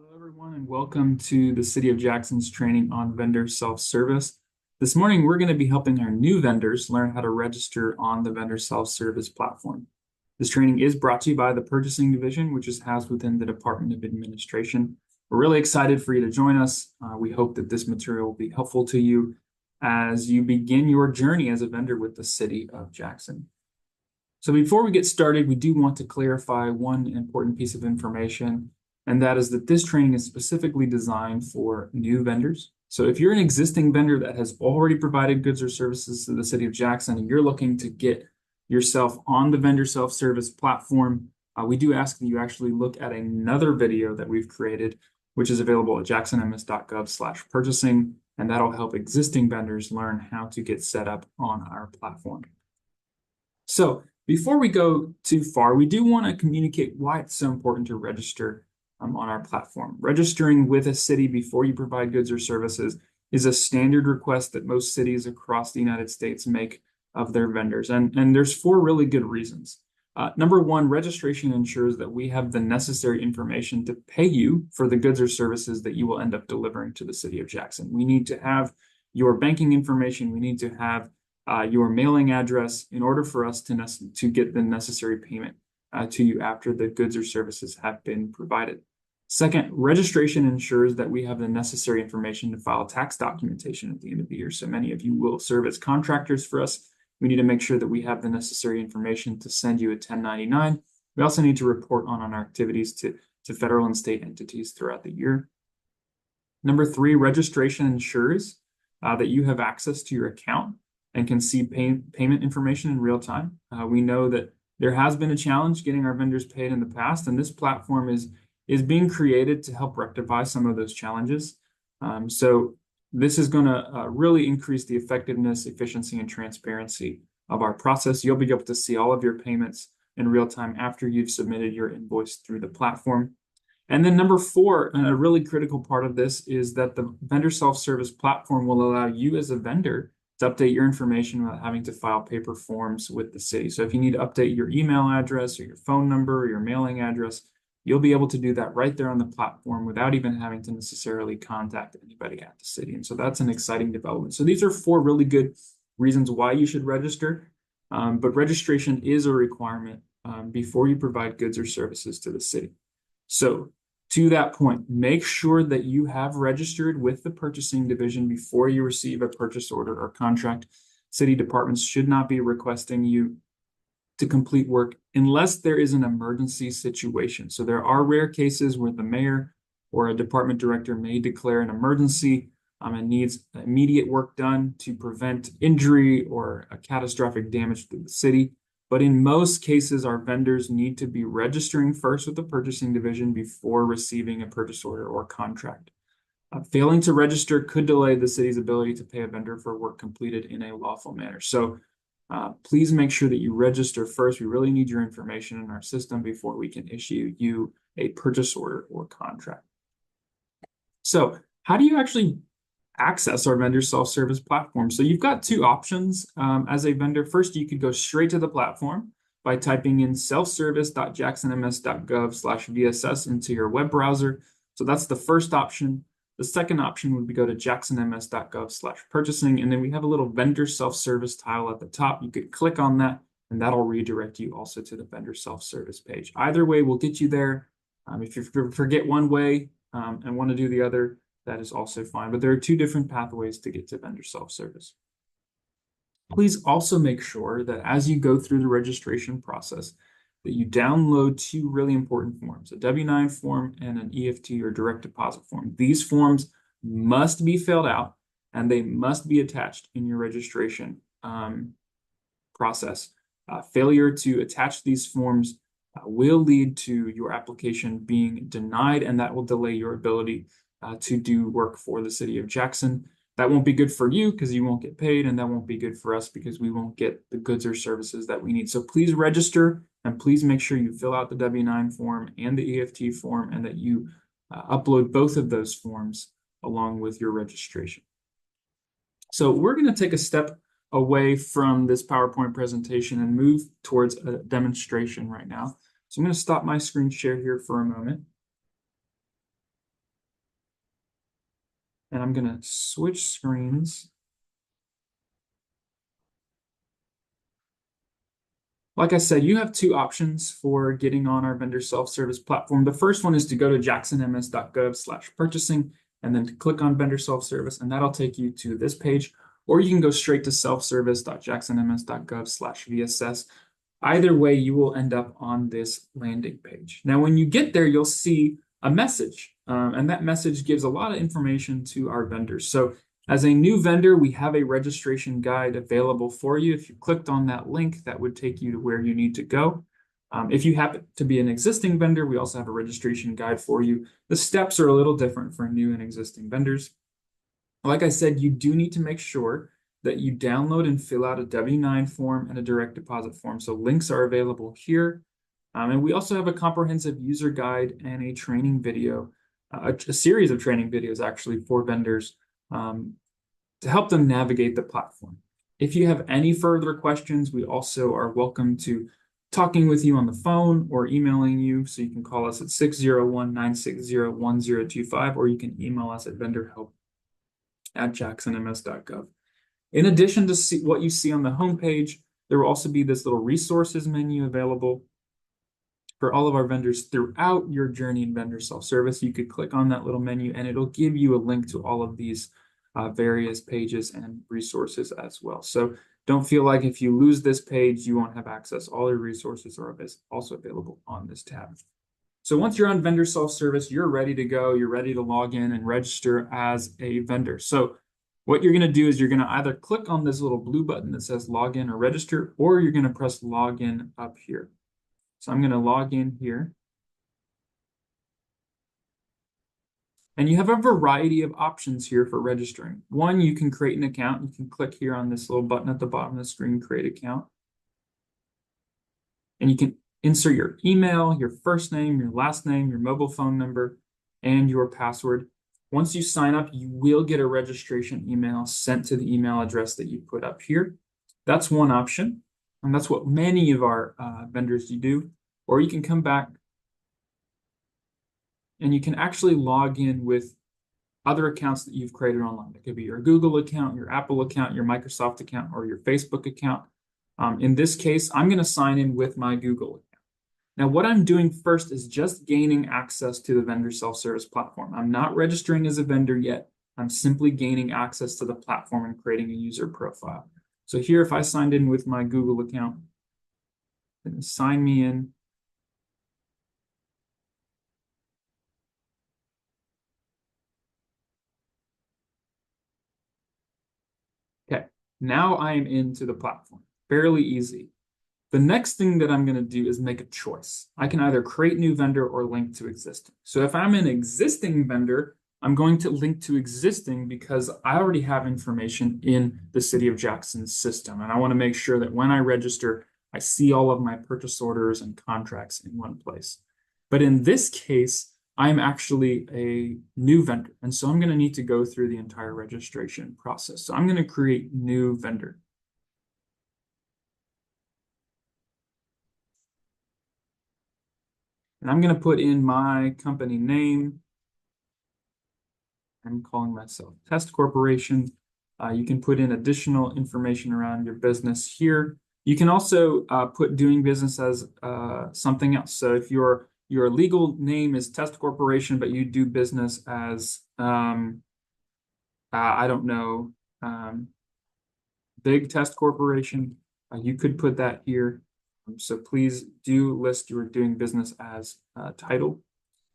Hello, everyone, and welcome to the City of Jackson's training on vendor self-service. This morning, we're going to be helping our new vendors learn how to register on the vendor self-service platform. This training is brought to you by the Purchasing Division, which is housed within the Department of Administration. We're really excited for you to join us. We hope that this material will be helpful to you as you begin your journey as a vendor with the City of Jackson. So before we get started, we do want to clarify one important piece of information, and that is that this training is specifically designed for new vendors. So if you're an existing vendor that has already provided goods or services to the City of Jackson and you're looking to get yourself on the vendor self-service platform, we do ask that you actually look at another video that we've created, which is available at jacksonms.gov/purchasing, and that'll help existing vendors learn how to get set up on our platform. So before we go too far, we do want to communicate why it's so important to register on our platform. Registering with a city before you provide goods or services is a standard request that most cities across the United States make of their vendors. And there's four really good reasons. Number one, registration ensures that we have the necessary information to pay you for the goods or services that you will end up delivering to the City of Jackson. We need to have your banking information. We need to have your mailing address in order for us to get the necessary payment to you after the goods or services have been provided. Second, registration ensures that we have the necessary information to file tax documentation at the end of the year. So many of you will serve as contractors for us. We need to make sure that we have the necessary information to send you a 1099. We also need to report on our activities to federal and state entities throughout the year. Number three, registration ensures that you have access to your account and can see payment information in real time. We know that there has been a challenge getting our vendors paid in the past, and this platform is being created to help rectify some of those challenges. So this is going to really increase the effectiveness, efficiency, and transparency of our process. You'll be able to see all of your payments in real time after you've submitted your invoice through the platform. And then number four, and a really critical part of this, is that the vendor self-service platform will allow you as a vendor to update your information without having to file paper forms with the city. So if you need to update your email address or your phone number or your mailing address, you'll be able to do that right there on the platform without even having to necessarily contact anybody at the city. And so that's an exciting development. So these are four really good reasons why you should register. But registration is a requirement before you provide goods or services to the city. So to that point, make sure that you have registered with the purchasing division before you receive a purchase order or contract. City departments should not be requesting you to complete work unless there is an emergency situation. So there are rare cases where the mayor or a department director may declare an emergency and needs immediate work done to prevent injury or a catastrophic damage to the city. But in most cases, our vendors need to be registering first with the purchasing division before receiving a purchase order or contract. Failing to register could delay the city's ability to pay a vendor for work completed in a lawful manner. So please make sure that you register first. We really need your information in our system before we can issue you a purchase order or contract. So how do you actually access our vendor self-service platform? So you've got two options as a vendor. First, you could go straight to the platform by typing in self-service.jacksonms.gov/VSS into your web browser. So that's the first option. The second option would be go to jacksonms.gov/purchasing, and then we have a little vendor self-service tile at the top. You could click on that, and that'll redirect you also to the vendor self-service page. Either way will get you there. If you forget one way and want to do the other, that is also fine. But there are two different pathways to get to vendor self-service. Please also make sure that as you go through the registration process, that you download two really important forms, a W-9 form and an EFT or direct deposit form. These forms must be filled out and they must be attached in your registration process. Failure to attach these forms will lead to your application being denied, and that will delay your ability to do work for the City of Jackson. That won't be good for you because you won't get paid, and that won't be good for us because we won't get the goods or services that we need. So please register, and please make sure you fill out the W-9 form and the EFT form, and that you upload both of those forms along with your registration. So we're going to take a step away from this PowerPoint presentation and move towards a demonstration right now. So I'm going to stop my screen share here for a moment. And I'm going to switch screens. Like I said, you have two options for getting on our vendor self-service platform. The first one is to go to jacksonms.gov/purchasing and then to click on vendor self-service, and that'll take you to this page. Or you can go straight to self-service.jacksonms.gov/VSS. Either way, you will end up on this landing page. Now, when you get there, you'll see a message, and that message gives a lot of information to our vendors. So as a new vendor, we have a registration guide available for you. If you clicked on that link, that would take you to where you need to go. If you happen to be an existing vendor, we also have a registration guide for you. The steps are a little different for new and existing vendors. Like I said, you do need to make sure that you download and fill out a W-9 form and a direct deposit form. So links are available here. And we also have a comprehensive user guide and a training video, a series of training videos actually for vendors to help them navigate the platform. If you have any further questions, we also are welcome to talking with you on the phone or emailing you. So you can call us at 601-960-1025, or you can email us at vendorhelp@jacksonms.gov. In addition to what you see on the homepage, there will also be this little resources menu available for all of our vendors throughout your journey in vendor self-service. You could click on that little menu and it'll give you a link to all of these various pages and resources as well. So don't feel like if you lose this page, you won't have access. All your resources are also available on this tab. So once you're on vendor self-service, you're ready to go. You're ready to log in and register as a vendor. So what you're going to do is you're going to either click on this little blue button that says login or register, or you're going to press login up here. So I'm going to log in here. And you have a variety of options here for registering. One, you can create an account. You can click here on this little button at the bottom of the screen, create account. And you can insert your email, your first name, your last name, your mobile phone number, and your password. Once you sign up, you will get a registration email sent to the email address that you put up here. That's one option, and that's what many of our vendors do. Or you can come back and you can actually log in with other accounts that you've created online. It could be your Google account, your Apple account, your Microsoft account, or your Facebook account. In this case, I'm going to sign in with my Google account. Now, what I'm doing first is just gaining access to the vendor self-service platform. I'm not registering as a vendor yet. I'm simply gaining access to the platform and creating a user profile. So here, if I signed in with my Google account, then sign me in. Okay, now I am into the platform. Fairly easy. The next thing that I'm going to do is make a choice. I can either create new vendor or link to existing. So if I'm an existing vendor, I'm going to link to existing because I already have information in the City of Jackson's system. And I want to make sure that when I register, I see all of my purchase orders and contracts in one place. But in this case, I'm actually a new vendor. And so I'm going to need to go through the entire registration process. So I'm going to create new vendor. And I'm going to put in my company name. I'm calling myself Test Corporation. You can put in additional information around your business here. You can also put doing business as something else. So if your legal name is Test Corporation, but you do business as, I don't know, Big Test Corporation, you could put that here. So please do list your doing business as title.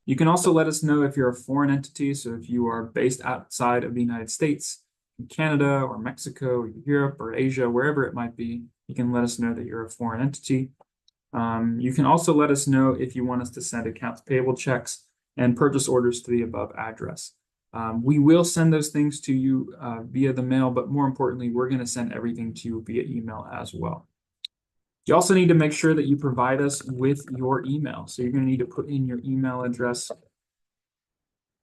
You can also let us know if you're a foreign entity. So if you are based outside of the United States, in Canada or Mexico, or Europe or Asia, wherever it might be, you can let us know that you're a foreign entity. You can also let us know if you want us to send accounts payable checks and purchase orders to the above address. We will send those things to you via the mail, but more importantly, we're going to send everything to you via email as well. You also need to make sure that you provide us with your email. So you're going to need to put in your email address.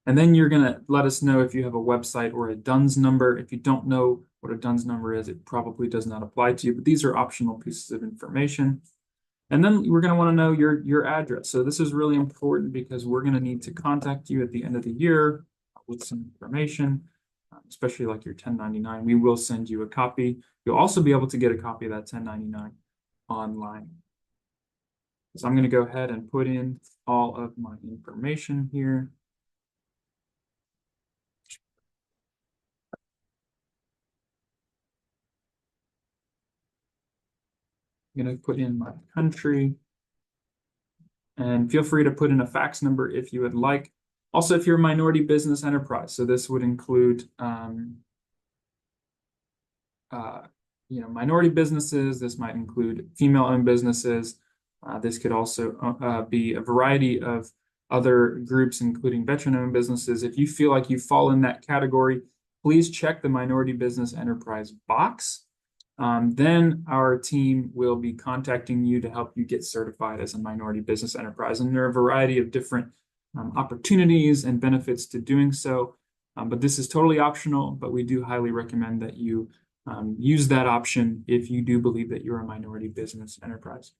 And then you're going to let us know if you have a website or a DUNS number. If you don't know what a DUNS number is, it probably does not apply to you, but these are optional pieces of information. And then we're going to want to know your address. So this is really important because we're going to need to contact you at the end of the year with some information. especially like your 1099, we will send you a copy. You'll also be able to get a copy of that 1099 online. So I'm going to go ahead and put in all of my information here. I'm going to put in my country. And feel free to put in a fax number if you would like. Also, if you're a minority business enterprise, so this would include minority businesses. This might include female-owned businesses. This could also be a variety of other groups, including veteran-owned businesses. If you feel like you fall in that category, please check the minority business enterprise box. Then our team will be contacting you to help you get certified as a minority business enterprise. And there are a variety of different opportunities and benefits to doing so. But this is totally optional, but we do highly recommend that you use that option if you do believe that you're a minority business enterprise.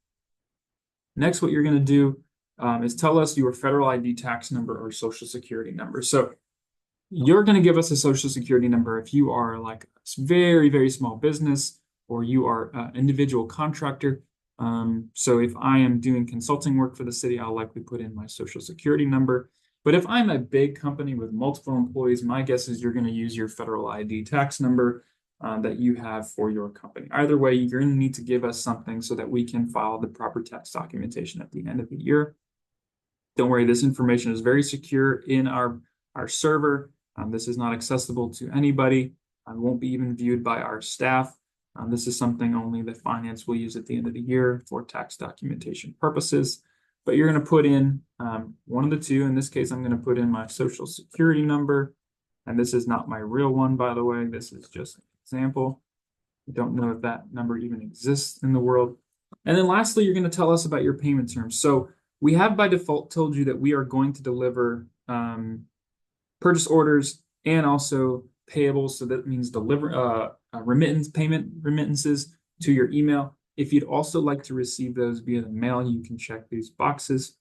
Next, what you're going to do is tell us your federal ID tax number or social security number. So you're going to give us a social security number if you are like a very, very small business or you are an individual contractor. So if I am doing consulting work for the city, I'll likely put in my social security number. But if I'm a big company with multiple employees, my guess is you're going to use your federal ID tax number that you have for your company. Either way, you're going to need to give us something so that we can file the proper tax documentation at the end of the year. Don't worry, this information is very secure in our server. This is not accessible to anybody. Won't be even viewed by our staff. This is something only that finance will use at the end of the year for tax documentation purposes. But you're going to put in one of the two. In this case, I'm going to put in my social security number. And this is not my real one, by the way. This is just an example. I don't know if that number even exists in the world. And then lastly, you're going to tell us about your payment terms. So we have by default told you that we are going to deliver purchase orders and also payables. So that means remittances to your email. If you'd also like to receive those via the mail, you can check these boxes.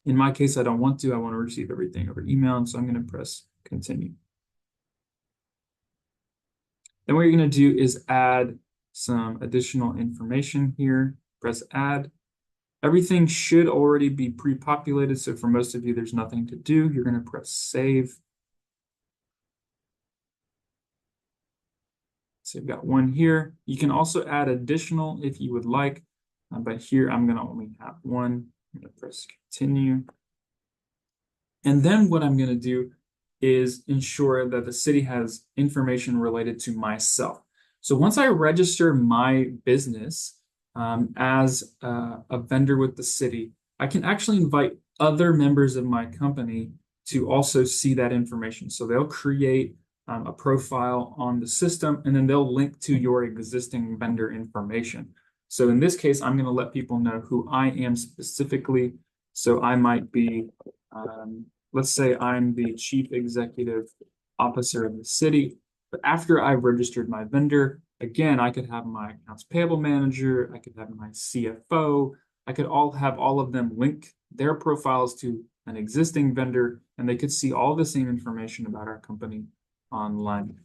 In my case, I don't want to. I want to receive everything over email. And so I'm going to press continue. Then what you're going to do is add some additional information here. Press add. Everything should already be pre-populated. So for most of you, there's nothing to do. You're going to press save. So you've got one here. You can also add additional if you would like. But here I'm going to only have one. I'm going to press continue. And then what I'm going to do is ensure that the city has information related to myself. So once I register my business as a vendor with the city, I can actually invite other members of my company to also see that information. So they'll create a profile on the system, and then they'll link to your existing vendor information. So in this case, I'm going to let people know who I am specifically. So I might be, let's say I'm the chief executive officer of the city. But after I've registered my vendor, again, I could have my accounts payable manager, I could have my CFO, I could have all of them link their profiles to an existing vendor, and they could see all the same information about our company online.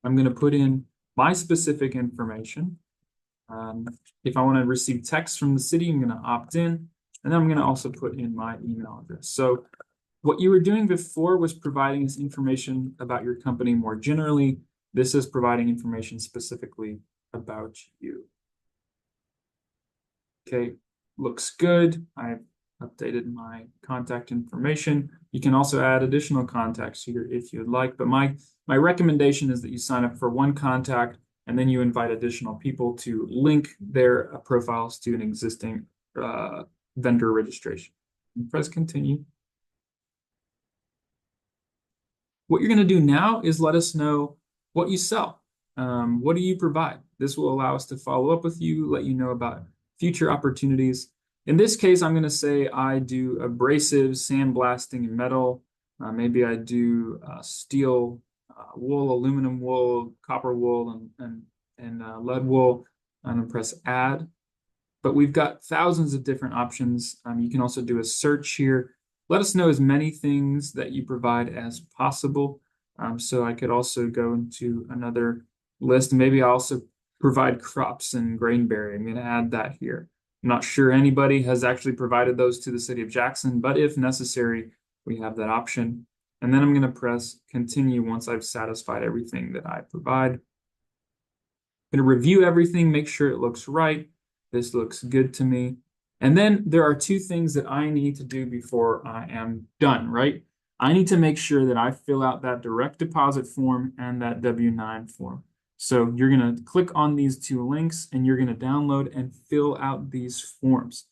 I'm going to put in my specific information. If I want to receive text from the city, I'm going to opt in, and then I'm going to also put in my email address. So what you were doing before was providing us information about your company more generally. This is providing information specifically about you. Okay, looks good. I've updated my contact information. You can also add additional contacts here if you'd like, but my recommendation is that you sign up for one contact and then you invite additional people to link their profiles to an existing vendor registration. And press continue. What you're going to do now is let us know what you sell. What do you provide? This will allow us to follow up with you, let you know about future opportunities. In this case, I'm going to say I do abrasives, sandblasting, and metal. Maybe I do steel, wool, aluminum wool, copper wool, and lead wool. I'm going to press add. But we've got thousands of different options. You can also do a search here. Let us know as many things that you provide as possible. So I could also go into another list. Maybe I also provide crops and grainberry. I'm going to add that here. I'm not sure anybody has actually provided those to the city of Jackson, but if necessary, we have that option. And then I'm going to press continue once I've satisfied everything that I provide. I'm going to review everything, make sure it looks right. This looks good to me. And then there are two things that I need to do before I am done, right? I need to make sure that I fill out that direct deposit form and that W-9 form. So you're going to click on these two links and you're going to download and fill out these forms.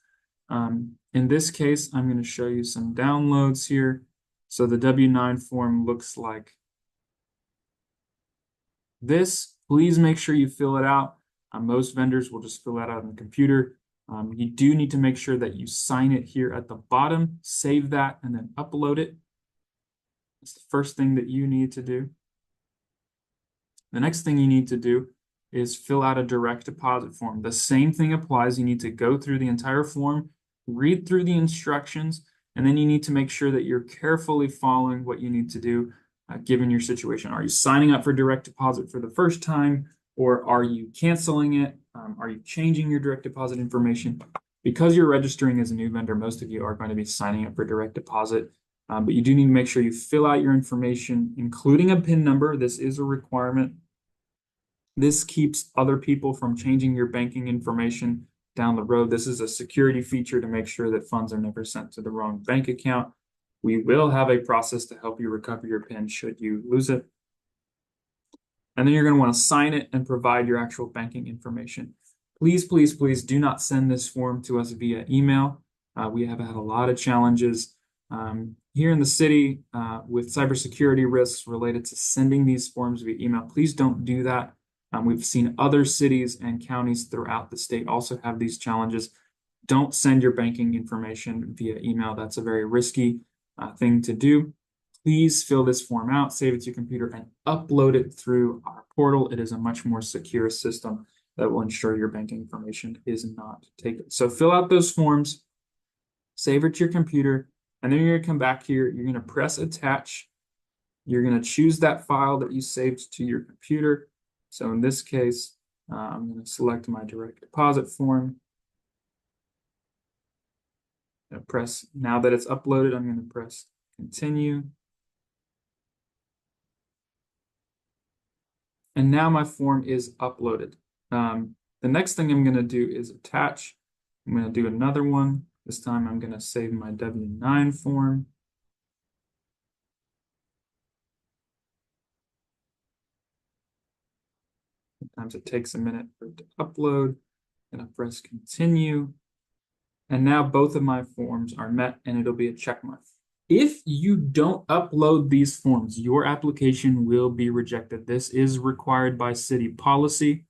In this case, I'm going to show you some downloads here. So the W-9 form looks like this. Please make sure you fill it out. Most vendors will just fill that out on the computer. You do need to make sure that you sign it here at the bottom, save that, and then upload it. That's the first thing that you need to do. The next thing you need to do is fill out a direct deposit form. The same thing applies. You need to go through the entire form, read through the instructions, and then you need to make sure that you're carefully following what you need to do given your situation. Are you signing up for direct deposit for the first time, or are you canceling it? Are you changing your direct deposit information? Because you're registering as a new vendor, most of you are going to be signing up for direct deposit. But you do need to make sure you fill out your information, including a PIN number. This is a requirement. This keeps other people from changing your banking information down the road. This is a security feature to make sure that funds are never sent to the wrong bank account. We will have a process to help you recover your PIN should you lose it. And then you're going to want to sign it and provide your actual banking information. Please, please, please do not send this form to us via email. We have had a lot of challenges here in the city with cybersecurity risks related to sending these forms via email. Please don't do that. We've seen other cities and counties throughout the state also have these challenges. Don't send your banking information via email. That's a very risky thing to do. Please fill this form out, save it to your computer, and upload it through our portal. It is a much more secure system that will ensure your banking information is not taken. So fill out those forms, save it to your computer, and then you're going to come back here. You're going to press attach. You're going to choose that file that you saved to your computer. So in this case, I'm going to select my direct deposit form. Now that it's uploaded, I'm going to press continue. And now my form is uploaded. The next thing I'm going to do is attach. I'm going to do another one. This time I'm going to save my W-9 form. Sometimes it takes a minute for it to upload. I'm going to press continue. And now both of my forms are met and it'll be a check mark. If you don't upload these forms, your application will be rejected. This is required by city policy.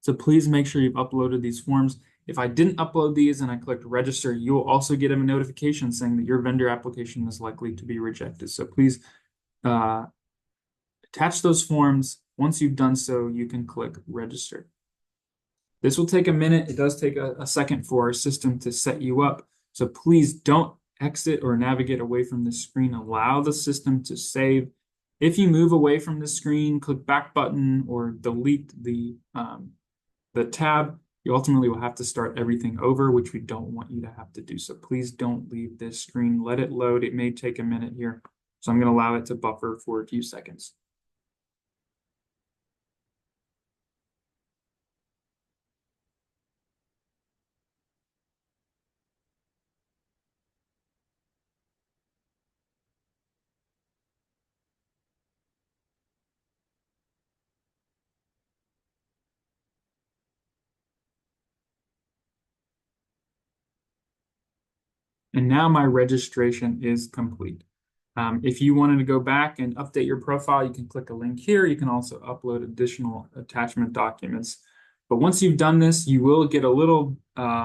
So please make sure you've uploaded these forms. If I didn't upload these and I clicked register, you will also get a notification saying that your vendor application is likely to be rejected. So please attach those forms. Once you've done so, you can click register. This will take a minute. It does take a second for our system to set you up. So please don't exit or navigate away from the screen. Allow the system to save. If you move away from the screen, click back button or delete the tab, you ultimately will have to start everything over, which we don't want you to have to do. So please don't leave this screen. Let it load. It may take a minute here. So I'm going to allow it to buffer for a few seconds. And now my registration is complete. If you wanted to go back and update your profile, you can click a link here. You can also upload additional attachment documents. But once you've done this, you will get a little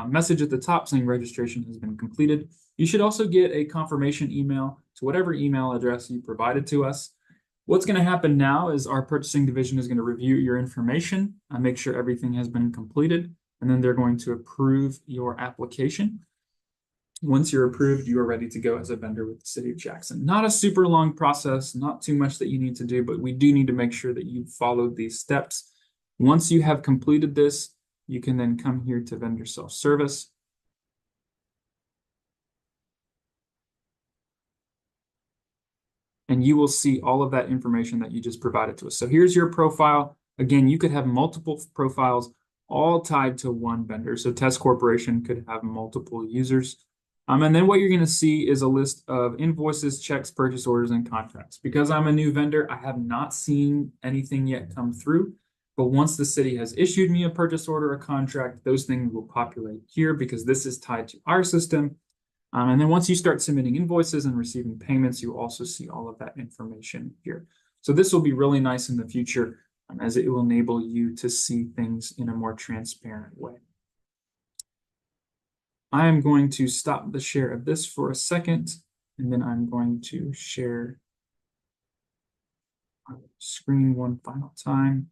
message at the top saying registration has been completed. You should also get a confirmation email to whatever email address you provided to us. What's going to happen now is our purchasing division is going to review your information, make sure everything has been completed, and then they're going to approve your application. Once you're approved, you are ready to go as a vendor with the City of Jackson. Not a super long process, not too much that you need to do, but we do need to make sure that you followed these steps. Once you have completed this, you can then come here to vendor self-service. And you will see all of that information that you just provided to us. So here's your profile. Again, you could have multiple profiles all tied to one vendor. So Test Corporation could have multiple users. And then what you're going to see is a list of invoices, checks, purchase orders, and contracts. Because I'm a new vendor, I have not seen anything yet come through. But once the city has issued me a purchase order, a contract, those things will populate here because this is tied to our system. And then once you start submitting invoices and receiving payments, you also see all of that information here. So this will be really nice in the future as it will enable you to see things in a more transparent way. I am going to stop the share of this for a second, and then I'm going to share our screen one final time.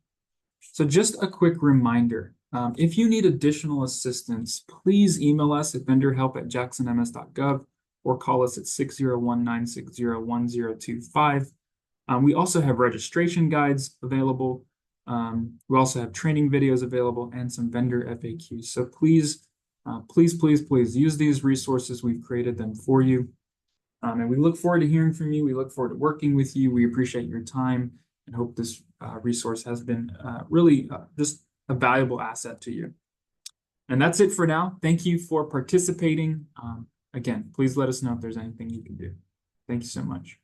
So just a quick reminder, if you need additional assistance, please email us at vendorhelp@jacksonms.gov or call us at 601-960-1025. We also have registration guides available. We also have training videos available and some vendor FAQs. So please use these resources. We've created them for you. And we look forward to hearing from you. We look forward to working with you. We appreciate your time and hope this resource has been really just a valuable asset to you. And that's it for now. Thank you for participating. Again, please let us know if there's anything you can do. Thank you so much.